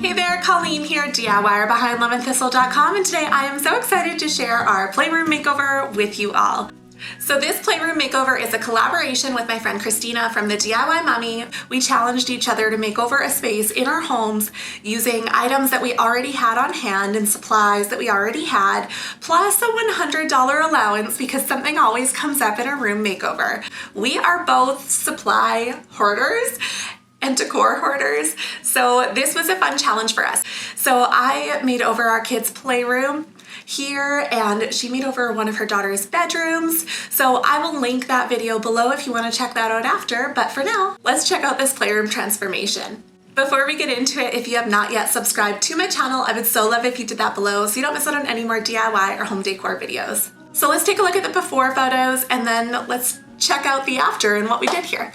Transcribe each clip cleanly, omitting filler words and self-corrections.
Hey there, Colleen here, DIYer behind LemonThistle.com, and today I am so excited to share our Playroom Makeover with you all. So this Playroom Makeover is a collaboration with my friend Christina from the DIY Mommy. We challenged each other to make over a space in our homes using items that we already had on hand and supplies that we already had, plus a $100 allowance because something always comes up in a room makeover. We are both supply hoarders and decor hoarders, so this was a fun challenge for us. So I made over our kids' playroom here, and she made over one of her daughter's bedrooms. So I will link that video below if you want to check that out after, but for now, let's check out this playroom transformation. Before we get into it, if you have not yet subscribed to my channel, I would so love if you did that below so you don't miss out on any more DIY or home decor videos. So let's take a look at the before photos and then let's check out the after and what we did here.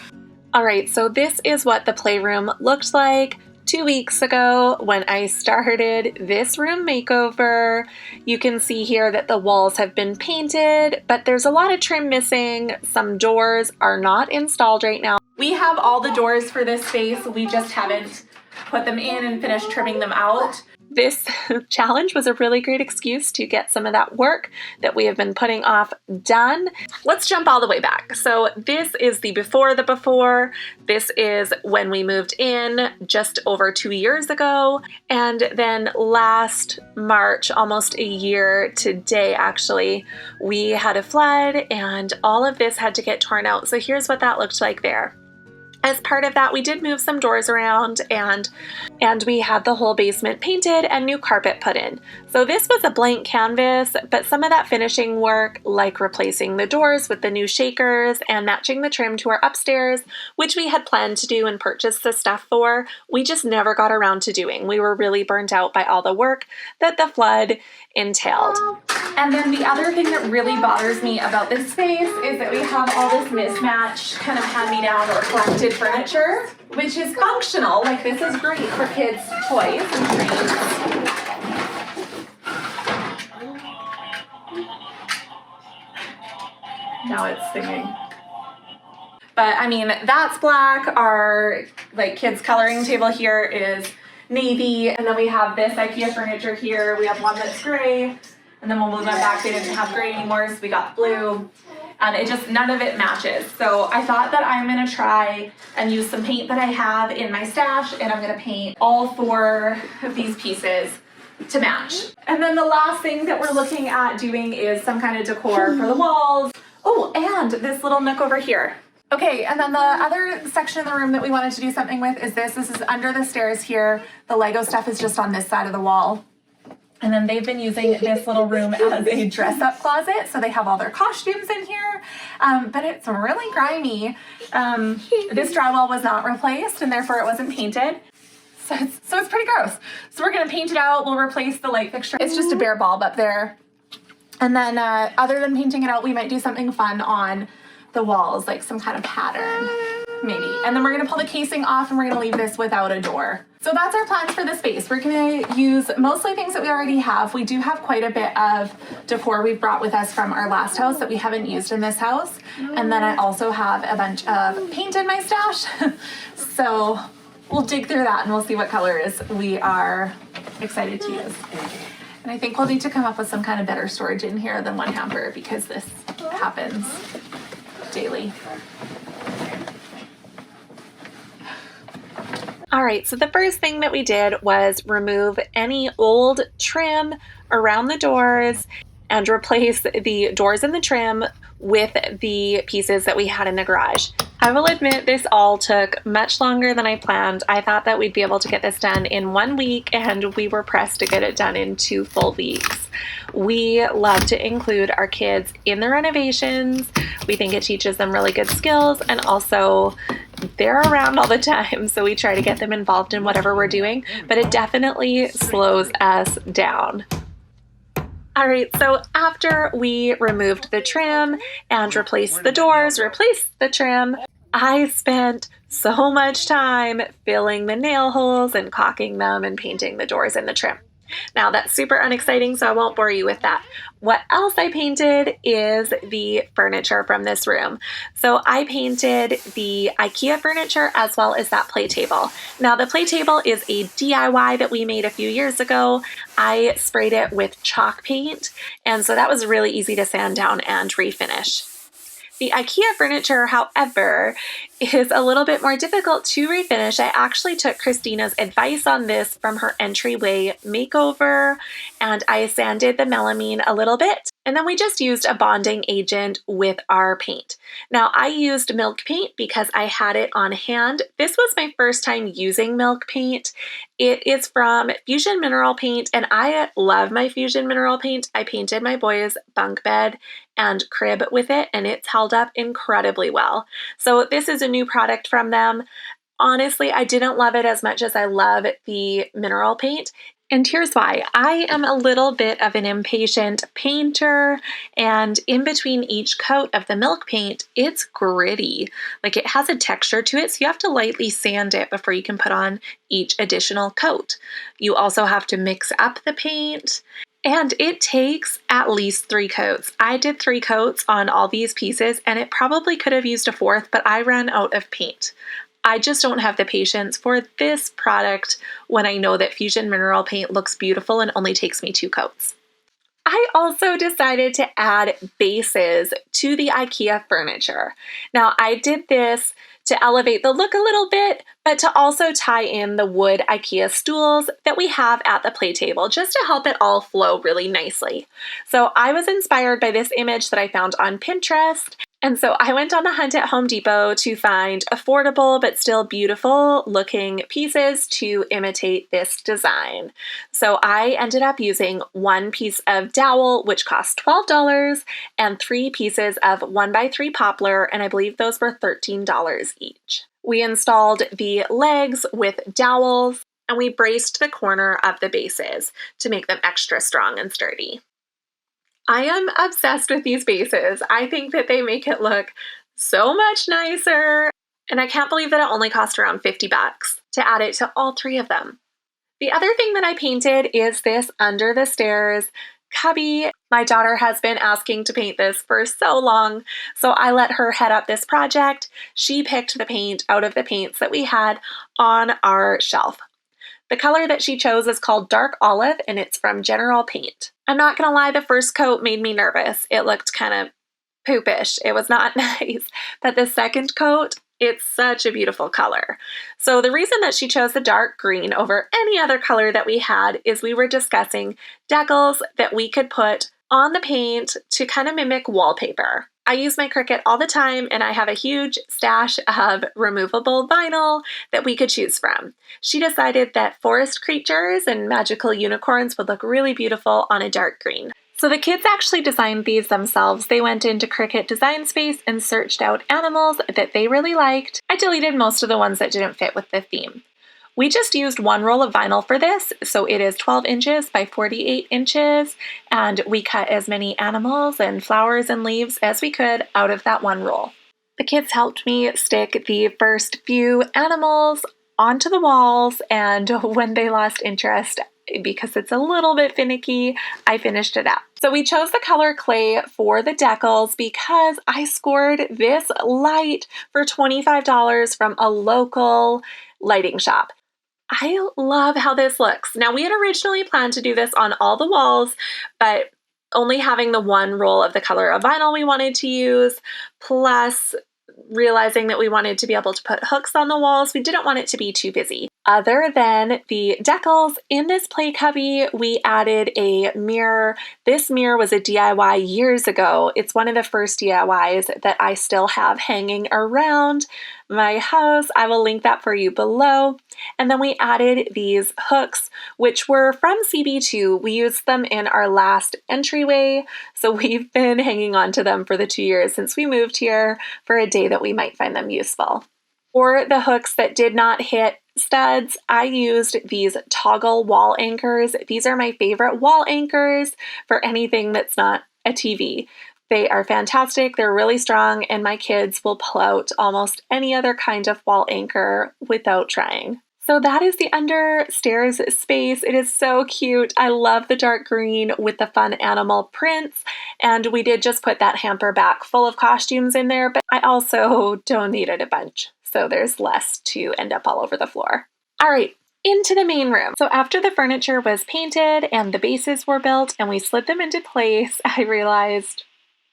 All right, so this is what the playroom looked like 2 weeks ago when I started this room makeover. You can see here that the walls have been painted, but there's a lot of trim missing. Some doors are not installed right now. We have all the doors for this space. We just haven't put them in and finished trimming them out. This challenge was a really great excuse to get some of that work that we have been putting off done. Let's jump all the way back. So this is the before the before. This is when we moved in just over 2 years ago. And then last March, almost a year today actually, we had a flood and all of this had to get torn out. So here's what that looked like there. As part of that, we did move some doors around and we had the whole basement painted and new carpet put in. So this was a blank canvas, but some of that finishing work, like replacing the doors with the new shakers and matching the trim to our upstairs, which we had planned to do and purchase the stuff for, we just never got around to doing. We were really burnt out by all the work that the flood entailed. And then the other thing that really bothers me about this space is that we have all this mismatched kind of hand-me-down or collected furniture, which is functional. Like, this is great for kids' toys and treats. Now it's singing. But I mean, that's black. Our kids' coloring table here is navy, and then we have this IKEA furniture here. We have one that's gray, and then when we went back, they didn't have gray anymore, so we got blue, and it just, none of it matches. So I thought that I'm gonna try and use some paint that I have in my stash, and I'm gonna paint all 4 of these pieces to match. And then the last thing that we're looking at doing is some kind of decor for the walls. Oh, and this little nook over here. Okay, and then the other section of the room that we wanted to do something with is this. This is under the stairs here. The Lego stuff is just on this side of the wall. And then they've been using this little room as a dress-up closet, so they have all their costumes in here, but it's really grimy. This drywall was not replaced, and therefore it wasn't painted. So it's pretty gross. So we're gonna paint it out. We'll replace the light fixture. It's just a bare bulb up there. And then other than painting it out, we might do something fun on the walls, like some kind of pattern, maybe. And then we're gonna pull the casing off and we're gonna leave this without a door. So that's our plans for the space. We're gonna use mostly things that we already have. We do have quite a bit of decor we've brought with us from our last house that we haven't used in this house. And then I also have a bunch of paint in my stash. So we'll dig through that and we'll see what colors we are excited to use. And I think we'll need to come up with some kind of better storage in here than one hamper because this happens daily. All right, so the first thing that we did was remove any old trim around the doors and replace the doors and the trim with the pieces that we had in the garage. I will admit this all took much longer than I planned. I thought that we'd be able to get this done in 1 week, and we were pressed to get it done in 2 full weeks. We love to include our kids in the renovations. We think it teaches them really good skills, and also they're around all the time, so we try to get them involved in whatever we're doing, but it definitely slows us down. All right, so after we removed the trim and replaced the doors, replaced the trim, I spent so much time filling the nail holes and caulking them and painting the doors and the trim. Now that's super unexciting, so I won't bore you with that. What else I painted is the furniture from this room. So I painted the IKEA furniture as well as that play table. Now the play table is a DIY that we made a few years ago. I sprayed it with chalk paint, and so that was really easy to sand down and refinish. The IKEA furniture, however, is a little bit more difficult to refinish. I actually took Christina's advice on this from her entryway makeover, and I sanded the melamine a little bit, and then we just used a bonding agent with our paint. Now, I used milk paint because I had it on hand. This was my first time using milk paint. It is from Fusion Mineral Paint, and I love my Fusion Mineral Paint. I painted my boys' bunk bed and crib with it, and it's held up incredibly well. So this is a new product from them. Honestly, I didn't love it as much as I love the mineral paint. And here's why. I am a little bit of an impatient painter, and in between each coat of the milk paint, it's gritty. Like, it has a texture to it, so you have to lightly sand it before you can put on each additional coat. You also have to mix up the paint, and it takes at least 3 coats. I did 3 coats on all these pieces, and it probably could have used a 4th, but I ran out of paint. I just don't have the patience for this product when I know that Fusion Mineral Paint looks beautiful and only takes me 2 coats. I also decided to add bases to the IKEA furniture. Now, I did this to elevate the look a little bit, but to also tie in the wood IKEA stools that we have at the play table, just to help it all flow really nicely. So I was inspired by this image that I found on Pinterest, and so I went on the hunt at Home Depot to find affordable but still beautiful looking pieces to imitate this design. So I ended up using 1 piece of dowel, which cost $12, and 3 pieces of 1x3 poplar, and I believe those were $13 each. We installed the legs with dowels, and we braced the corner of the bases to make them extra strong and sturdy. I am obsessed with these bases. I think that they make it look so much nicer, and I can't believe that it only cost around $50 to add it to all 3 of them. The other thing that I painted is this under the stairs cubby. My daughter has been asking to paint this for so long, so I let her head up this project. She picked the paint out of the paints that we had on our shelf. The color that she chose is called Dark Olive, and it's from General Paint. I'm not gonna lie, the first coat made me nervous. It looked kind of poopish. It was not nice. But the second coat, it's such a beautiful color. So the reason that she chose the dark green over any other color that we had is we were discussing decals that we could put on the paint to kind of mimic wallpaper. I use my Cricut all the time, and I have a huge stash of removable vinyl that we could choose from. She decided that forest creatures and magical unicorns would look really beautiful on a dark green. So the kids actually designed these themselves. They went into Cricut Design Space and searched out animals that they really liked. I deleted most of the ones that didn't fit with the theme. We just used 1 roll of vinyl for this, so it is 12 inches by 48 inches, and we cut as many animals and flowers and leaves as we could out of that 1 roll. The kids helped me stick the first few animals onto the walls, and when they lost interest, because it's a little bit finicky, I finished it up. So we chose the color clay for the decals because I scored this light for $25 from a local lighting shop. I love how this looks. Now, we had originally planned to do this on all the walls, but only having the 1 roll of the color of vinyl we wanted to use, plus realizing that we wanted to be able to put hooks on the walls, we didn't want it to be too busy. Other than the decals, in this play cubby, we added a mirror. This mirror was a DIY years ago. It's one of the first DIYs that I still have hanging around my house. I will link that for you below. And then we added these hooks, which were from CB2. We used them in our last entryway, so we've been hanging on to them for the 2 years since we moved here for a day that we might find them useful. For the hooks that did not hit studs, I used these toggle wall anchors. These are my favorite wall anchors for anything that's not a TV. They are fantastic, they're really strong, and my kids will pull out almost any other kind of wall anchor without trying. So that is the under stairs space. It is so cute. I love the dark green with the fun animal prints. And we did just put that hamper back full of costumes in there, but I also donated a bunch, so there's less to end up all over the floor. All right, into the main room. So after the furniture was painted and the bases were built and we slid them into place, I realized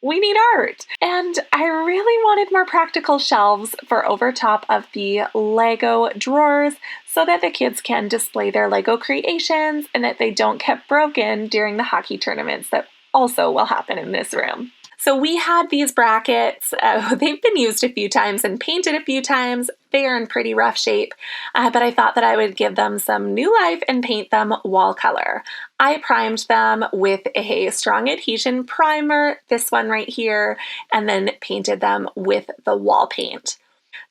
we need art. And I really wanted more practical shelves for over top of the Lego drawers so that the kids can display their Lego creations and that they don't get broken during the hockey tournaments that also will happen in this room. So we had these brackets. They've been used a few times and painted a few times. They are in pretty rough shape, but I thought that I would give them some new life and paint them wall color. I primed them with a strong adhesion primer, this one right here, and then painted them with the wall paint.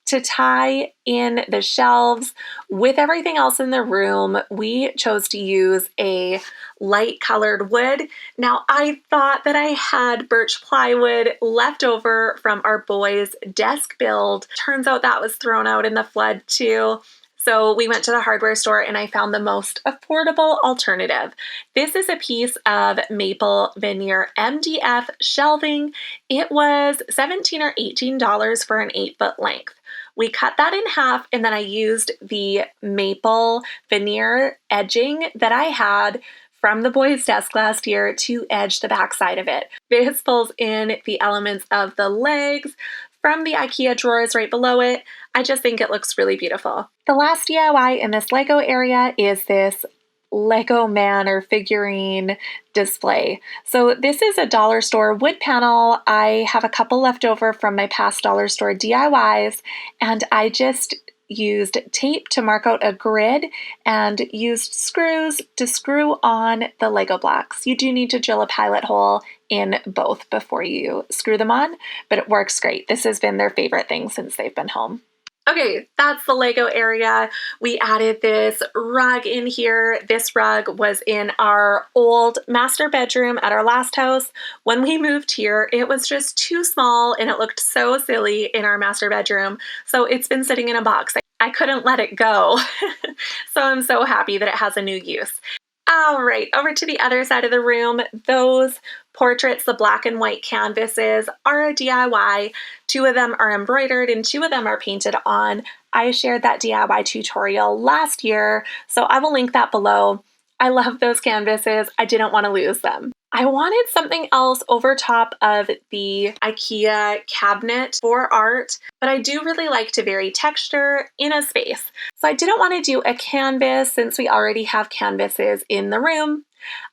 To tie in the shelves with everything else in the room, we chose to use a light colored wood. Now, I thought that I had birch plywood left over from our boys' desk build. Turns out that was thrown out in the flood too. So we went to the hardware store and I found the most affordable alternative. This is a piece of maple veneer MDF shelving. It was $17 or $18 for an 8-foot length. We cut that in half and then I used the maple veneer edging that I had from the boys' desk last year to edge the back side of it. This pulls in the elements of the legs from the IKEA drawers right below it. I just think it looks really beautiful. The last DIY in this Lego area is this Lego man or figurine display. So this is a dollar store wood panel. I have a couple left over from my past dollar store DIYs, and I just used tape to mark out a grid and used screws to screw on the Lego blocks. You do need to drill a pilot hole in both before you screw them on, but it works great. This has been their favorite thing since they've been home. Okay, that's the Lego area. We added this rug in here. This rug was in our old master bedroom at our last house. When we moved here, it was just too small and it looked so silly in our master bedroom. So it's been sitting in a box. I couldn't let it go. So I'm so happy that it has a new use. All right, over to the other side of the room. Those portraits, the black and white canvases, are a DIY. 2 of them are embroidered and 2 of them are painted on. I shared that DIY tutorial last year, so I will link that below. I love those canvases. I didn't want to lose them. I wanted something else over top of the IKEA cabinet for art, but I do really like to vary texture in a space. So I didn't want to do a canvas since we already have canvases in the room.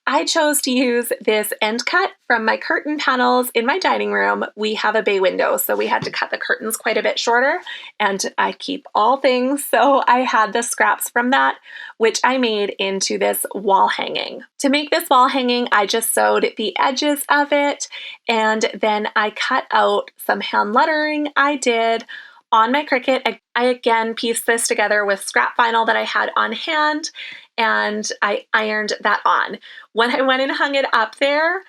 I chose to use this end cut from my curtain panels in my dining room. We have a bay window, so we had to cut the curtains quite a bit shorter, and I keep all things, so I had the scraps from that, which I made into this wall hanging. To make this wall hanging, I just sewed the edges of it, and then I cut out some hand lettering I did on my Cricut. I again pieced this together with scrap vinyl that I had on hand, and I ironed that on. When I went and hung it up there,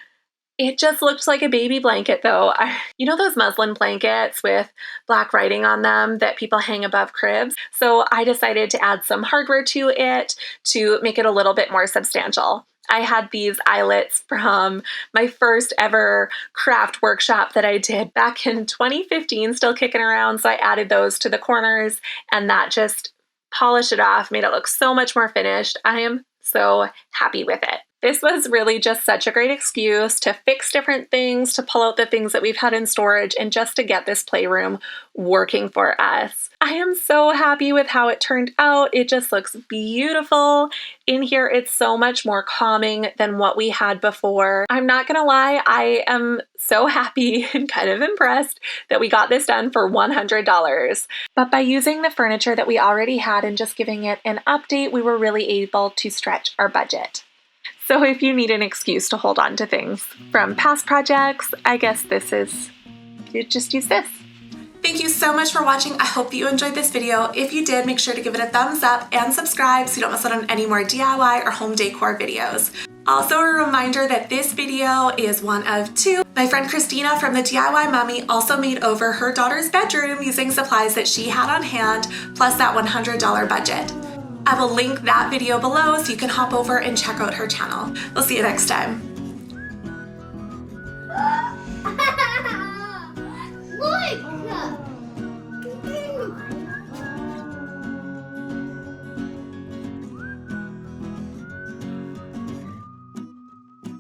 it just looked like a baby blanket though. You know those muslin blankets with black writing on them that people hang above cribs? So I decided to add some hardware to it to make it a little bit more substantial. I had these eyelets from my first ever craft workshop that I did back in 2015, still kicking around, so I added those to the corners, and that just polished it off, made it look so much more finished. I am so happy with it. This was really just such a great excuse to fix different things, to pull out the things that we've had in storage, and just to get this playroom working for us. I am so happy with how it turned out. It just looks beautiful. In here, it's so much more calming than what we had before. I'm not gonna lie, I am so happy and kind of impressed that we got this done for $100. But by using the furniture that we already had and just giving it an update, we were really able to stretch our budget. So if you need an excuse to hold on to things from past projects, I guess you just use this. Thank you so much for watching. I hope that you enjoyed this video. If you did, make sure to give it a thumbs up and subscribe so you don't miss out on any more DIY or home decor videos. Also a reminder that this video is one of 2. My friend Christina from the DIY Mommy also made over her daughter's bedroom using supplies that she had on hand, plus that $100 budget. I will link that video below so you can hop over and check out her channel. We'll see you next time. Look!